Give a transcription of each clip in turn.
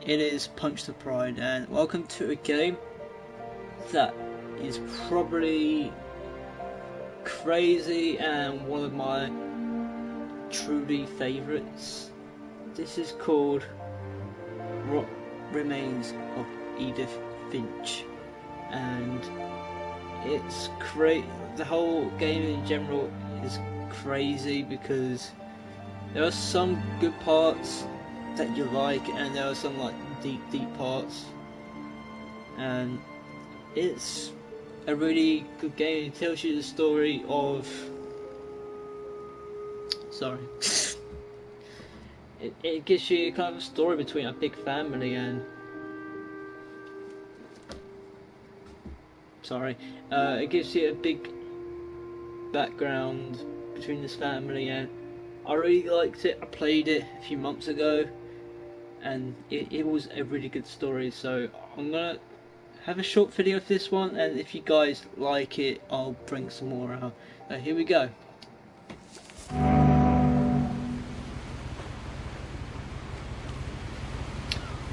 it is Punch the Pride, and welcome to a game that is probably crazy and one of my truly favourites. This is called What Remains of Edith Finch, and it's great. The whole game in general is crazy because there are some good parts that you like, and there are some like deep parts, and it's a really good game. It tells you the story of it gives you kind of a story between a big family and it gives you a big background between this family, and I really liked it. I played it a few months ago and it was a really good story, so I'm gonna have a short video of this one, and if you guys like it I'll bring some more out. So here we go.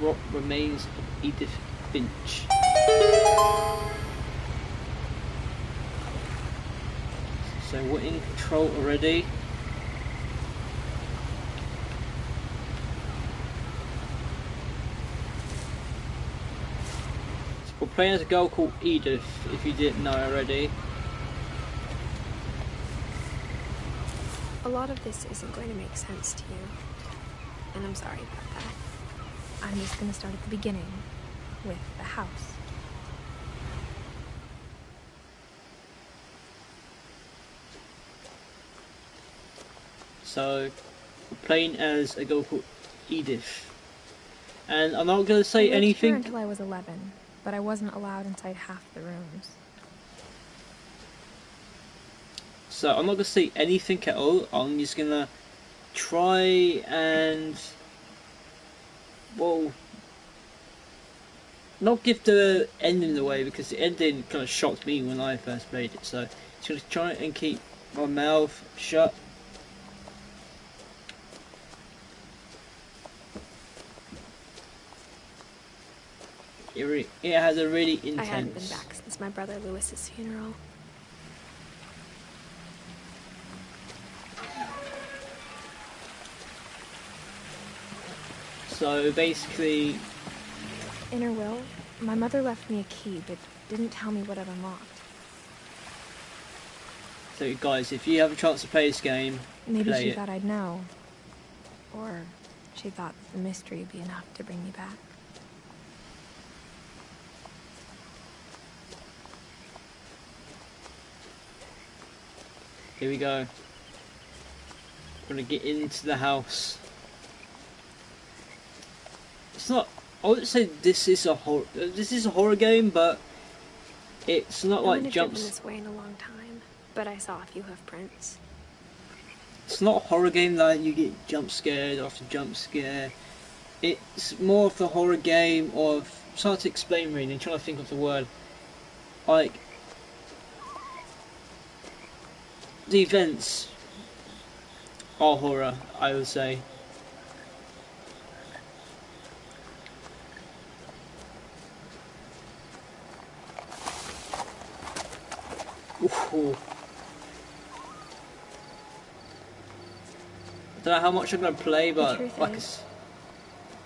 What Remains of Edith Finch. So we're in control already. So we're playing as a girl called Edith, if you didn't know already. A lot of this isn't going to make sense to you, and I'm sorry about that. I'm just going to start at the beginning, with the house. So, we're playing as a girl called Edith, and I'm not going to say anything. I lived here until I was 11, but I wasn't allowed inside half the rooms. So I'm not going to say anything at all. I'm just going to try and, well, not give the ending away, because the ending kind of shocked me when I first played it. So just going to try and keep my mouth shut. It has a really intense... I hadn't been back since my brother Lewis's funeral. So basically... In her will, my mother left me a key, but didn't tell me what it unlocked. So guys, if you have a chance to play this game, maybe play she it. thought I'd know. Or she thought the mystery would be enough to bring me back. Here we go. We're gonna get into the house. It's not... I wouldn't say this is a horror game, but it's not like jumps. This way in a long time, but I saw a few hoof prints. It's not a horror game that you get jump scared after jump scare. It's more of the horror game of... It's hard to explain really, I'm trying to think of the word. Like... The events are horror, I would say. Ooh. I don't know how much I'm going to play, but like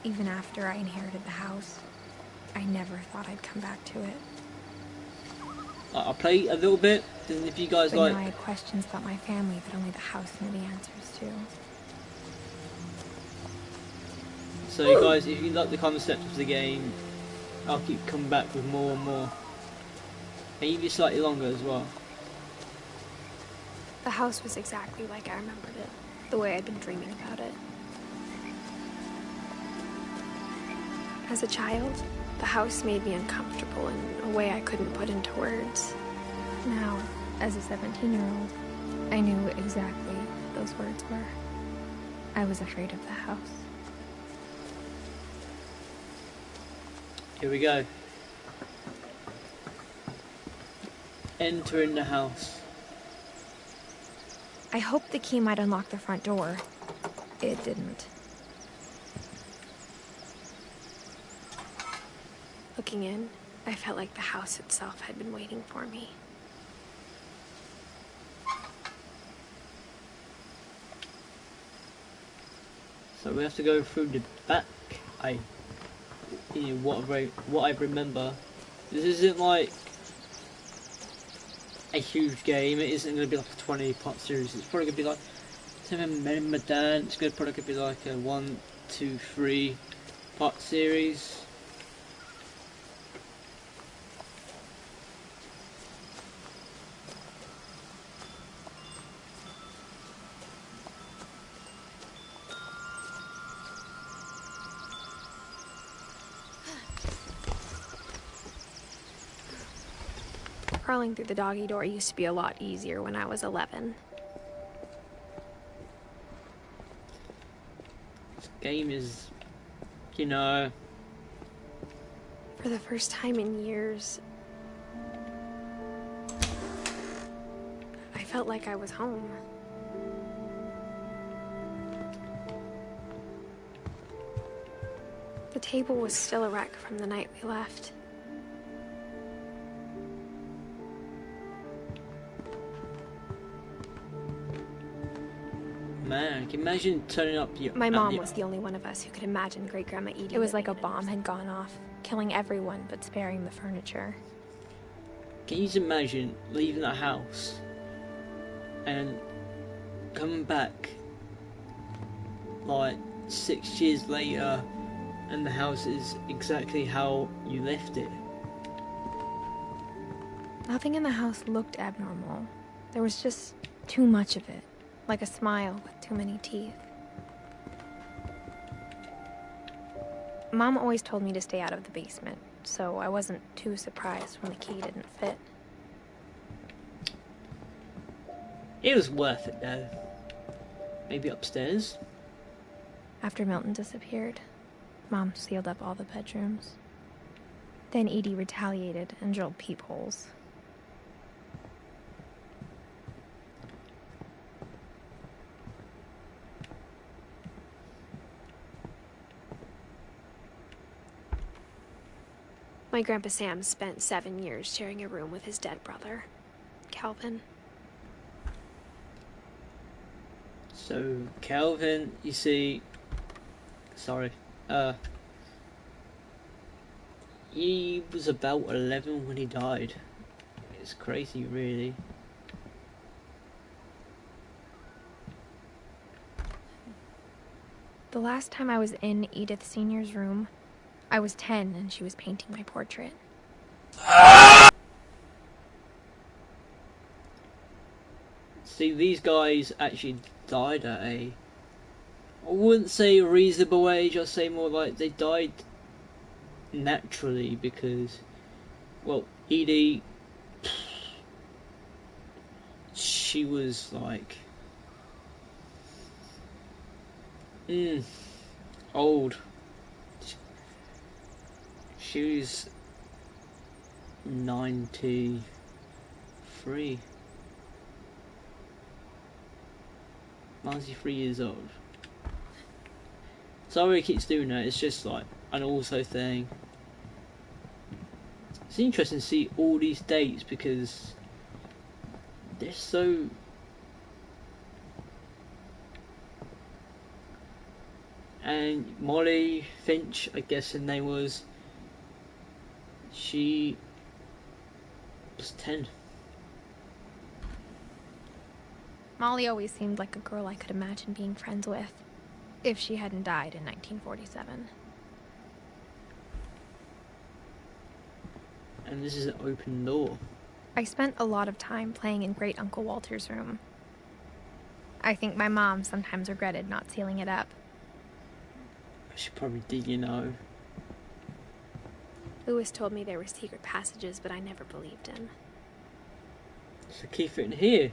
even after I inherited the house, I never thought I'd come back to it. I'll play a little bit, and if you guys but like... now I had questions about my family that only the house knew the answers to. So you guys, if you like the concept of the game, I'll keep coming back with more and more. Maybe slightly longer as well. The house was exactly like I remembered it, the way I'd been dreaming about it. As a child, the house made me uncomfortable in a way I couldn't put into words. Now, as a 17-year-old, I knew exactly what those words were. I was afraid of the house. Here we go. Entering the house. I hoped the key might unlock the front door. It didn't. Looking in, I felt like the house itself had been waiting for me. So we have to go through the back. What I remember. This isn't like a huge game. It isn't going to be like a 20-part series. It's probably going to be like, it's probably going to be like a 1, 2, 3 part series. Crawling through the doggy door used to be a lot easier when I was 11. This game is, you know... For the first time in years, I felt like I was home. The table was still a wreck from the night we left. Man, can you imagine turning up your... My mom was the only one of us who could imagine Great-Grandma Edith. It was like a bomb had gone off, killing everyone but sparing the furniture. Can you just imagine leaving that house and coming back like 6 years later and the house is exactly how you left it? Nothing in the house looked abnormal. There was just too much of it. Like a smile with too many teeth. Mom always told me to stay out of the basement, so I wasn't too surprised when the key didn't fit. It was worth it though. Maybe upstairs? After Milton disappeared, Mom sealed up all the bedrooms. Then Edie retaliated and drilled peepholes. My Grandpa Sam spent 7 years sharing a room with his dead brother, Calvin. So, Calvin, you see... Sorry. He was about 11 when he died. It's crazy, really. The last time I was in Edith Sr.'s room, I was 10 and she was painting my portrait. See, these guys actually died at I wouldn't say a reasonable age, I'd say more like they died naturally because, well, Edie, she was like, old. She was 93. 93 years old. Sorry he keeps doing that, it's just like an also thing. It's interesting to see all these dates because they're so... And Molly Finch, I guess her name was, she was 10. Molly always seemed like a girl I could imagine being friends with, if she hadn't died in 1947. And this is an open door. I spent a lot of time playing in Great Uncle Walter's room. I think my mom sometimes regretted not sealing it up. She probably did, you know. Lewis told me there were secret passages, but I never believed him. So keep it in here.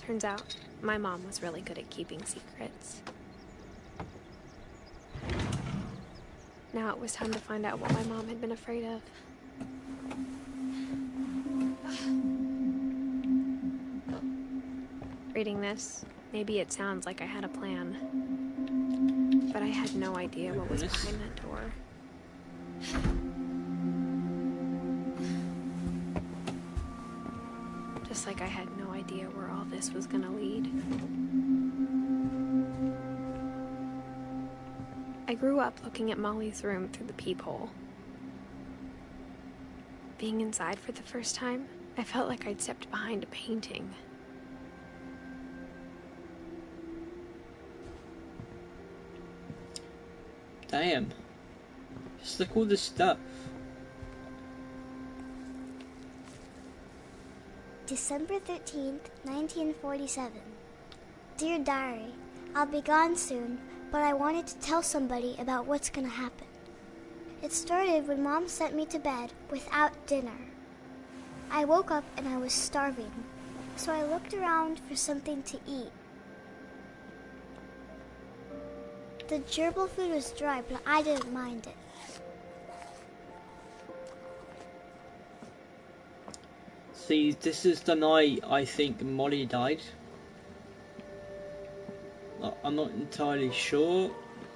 Turns out, my mom was really good at keeping secrets. Now it was time to find out what my mom had been afraid of. Reading this, maybe it sounds like I had a plan. but I had no idea what was behind that door. Just like I had no idea where all this was gonna lead. I grew up looking at Molly's room through the peephole. Being inside for the first time, I felt like I'd stepped behind a painting. Damn. Just look all this stuff. December 13th, 1947. Dear Diary, I'll be gone soon, but I wanted to tell somebody about what's gonna happen. It started when Mom sent me to bed without dinner. I woke up and I was starving, so I looked around for something to eat. The gerbil food was dry, but I didn't mind it. See, this is the night I think Molly died. I'm not entirely sure.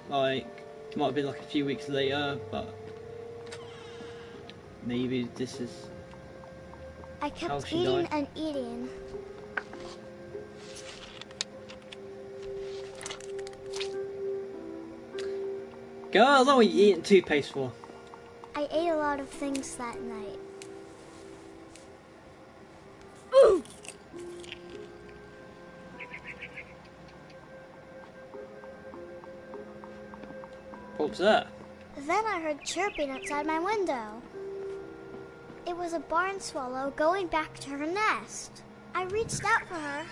Like, it might have been like a few weeks later, but maybe this is I how kept she eating died. and eating. Girl, how long are you eating toothpaste for? I ate a lot of things that night. What was that? Then I heard chirping outside my window. It was a barn swallow going back to her nest. I reached out for her.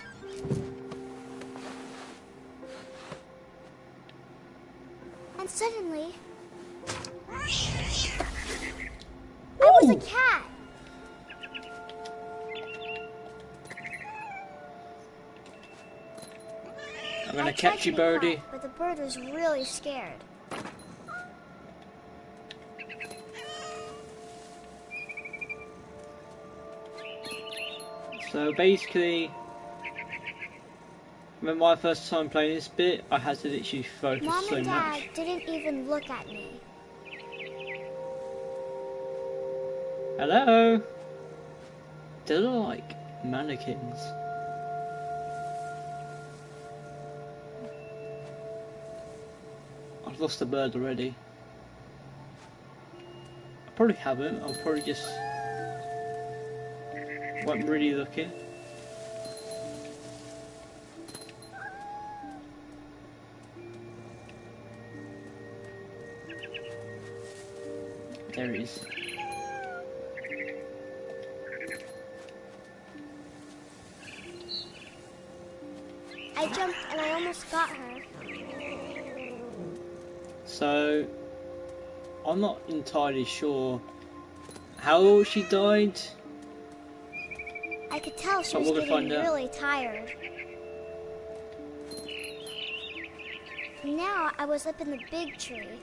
And suddenly, I was a cat. I'm gonna I tried catch to you, be birdie. quiet, but the bird was really scared. So basically, remember my first time playing this bit, I had to literally focus Mom so and Dad much. didn't even look at me. Hello? They look like mannequins. I've lost the bird already. I probably haven't, I'll probably just wasn't really looking. There it is. I jumped and I almost got her. So, I'm not entirely sure how she died. I could tell she But was we're gonna getting find out. really tired. Now I was up in the big tree.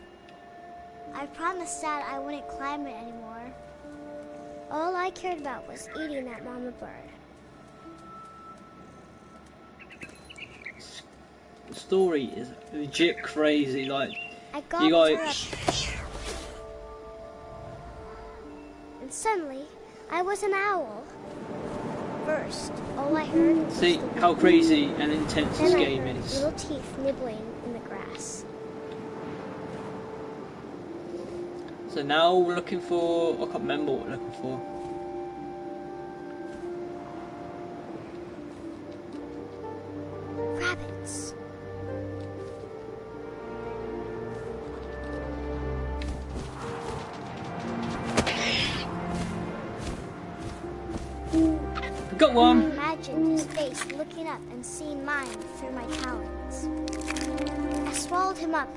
I promised Dad I wouldn't climb it anymore. All I cared about was eating that mama bird. The story is legit crazy, like, I you gobbled her up, guys, and suddenly I was an owl. First, all I heard was see the how wind. crazy and intense this Then I game heard is. little teeth nibbling in the grass. So now we're looking for, I can't remember what we're looking for. Rabbits. We got one! Imagined his face looking up and seeing mine through my talons. I swallowed him up,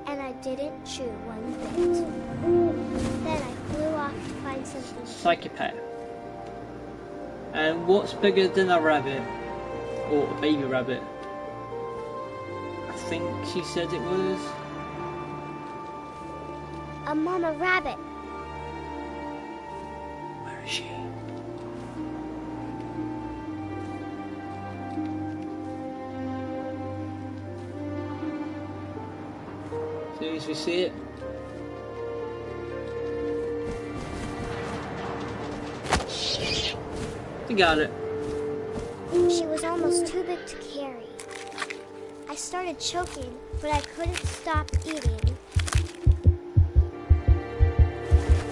and I didn't chew one bit. Then I flew off to find something. Psychopath. And what's bigger than a rabbit? Or a baby rabbit? I think she said it was. A mama rabbit. Where is she? soon as we see it. We got it. She was almost too big to carry. I started choking, but I couldn't stop eating.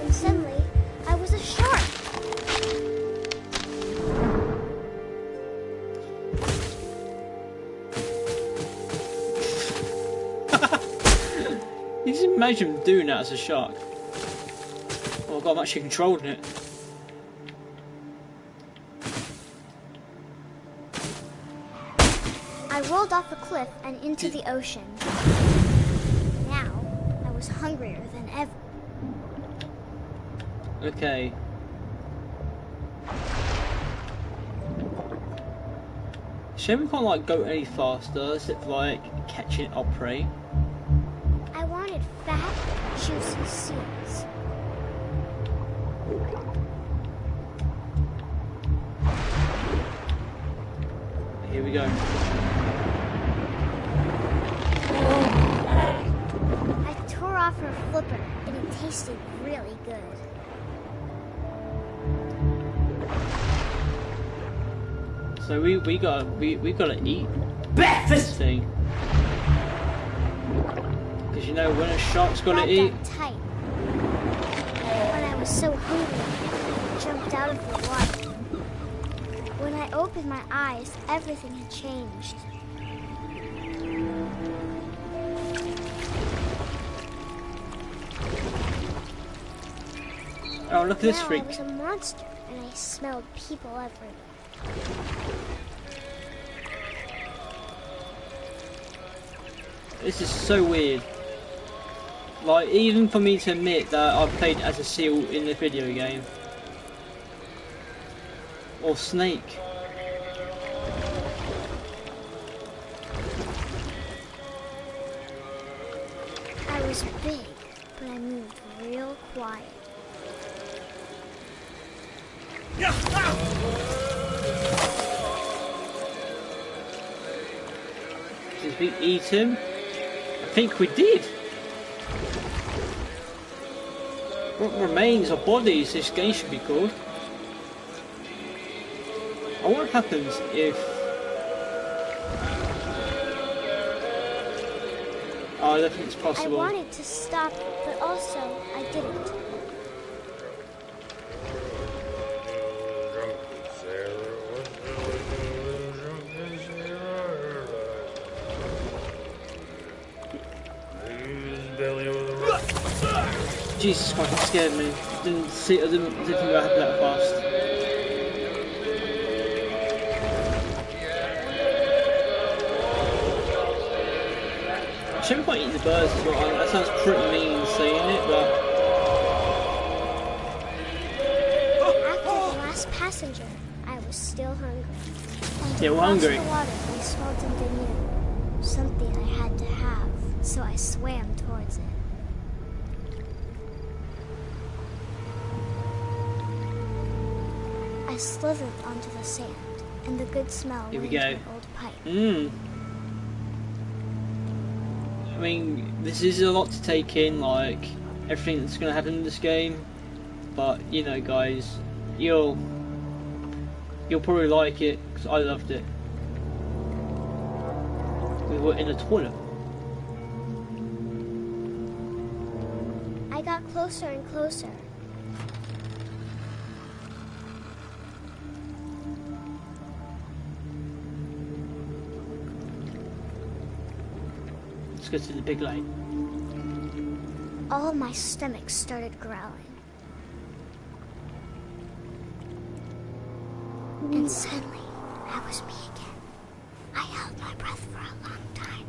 And suddenly, I was a shark. You just imagine doing that as a shark. Oh god, I'm actually controlling it. I rolled off a cliff and into the ocean. Now, I was hungrier than ever. Okay. Shame we can't like go any faster except for like catching our prey. I wanted fat, juicy seals. Here we go. I tore off her flipper and it tasted really good. So we gotta eat breakfast thing. Because you know when a shark's gotta eat. Tight. When I was so hungry, I jumped out of the water. When I opened my eyes, everything had changed. Oh, look at this Now freak. I was a monster, and I smelled people everywhere. This is so weird. Like, even for me to admit that I've played as a seal in the video game. Or snake. I was big, but I moved real quiet. Did we eat him? I think we did. What remains of bodies this game should be called. I wonder what happens if... Oh, I don't think it's I possible. wanted to stop, but also I didn't. Jesus Christ, that scared me. I didn't think that happened that fast. I shouldn't quite eat the birds as well. That sounds pretty mean saying it, but... After the last passenger, I was still hungry. And Yeah, we're across hungry. the water, I smelled something new. Something I had to have, so I swam towards it. I slithered onto the sand, and the good smell Here we went into go. an old pipe. I mean, this is a lot to take in, like, everything that's going to happen in this game. But, you know, guys, you'll probably like it, because I loved it. We were in a toilet. I got closer and closer. Let's go to the big light. All my stomach started growling. And suddenly, I was me again. I held my breath for a long time,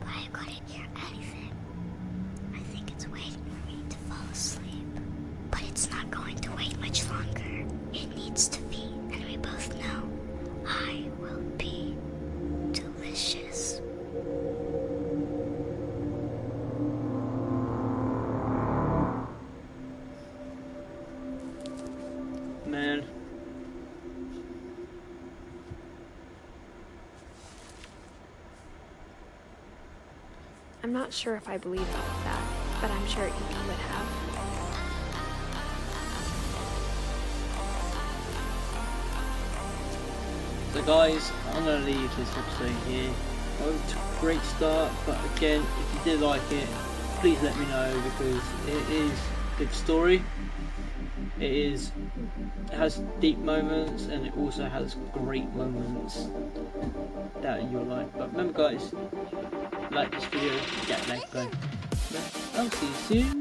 but I couldn't hear anything. I think it's waiting for me to fall asleep. But it's not going to wait much longer. It needs to be, and we both know I will be delicious. Man. I'm not sure if I believe all of that, but I'm sure Edith would have. So guys, I'm going to leave this episode here. It's a great start, but again, if you did like it, please let me know, because it is a good story. It has deep moments, and it also has great moments that you'll like. But remember guys, like this video, get like, I'll see you soon.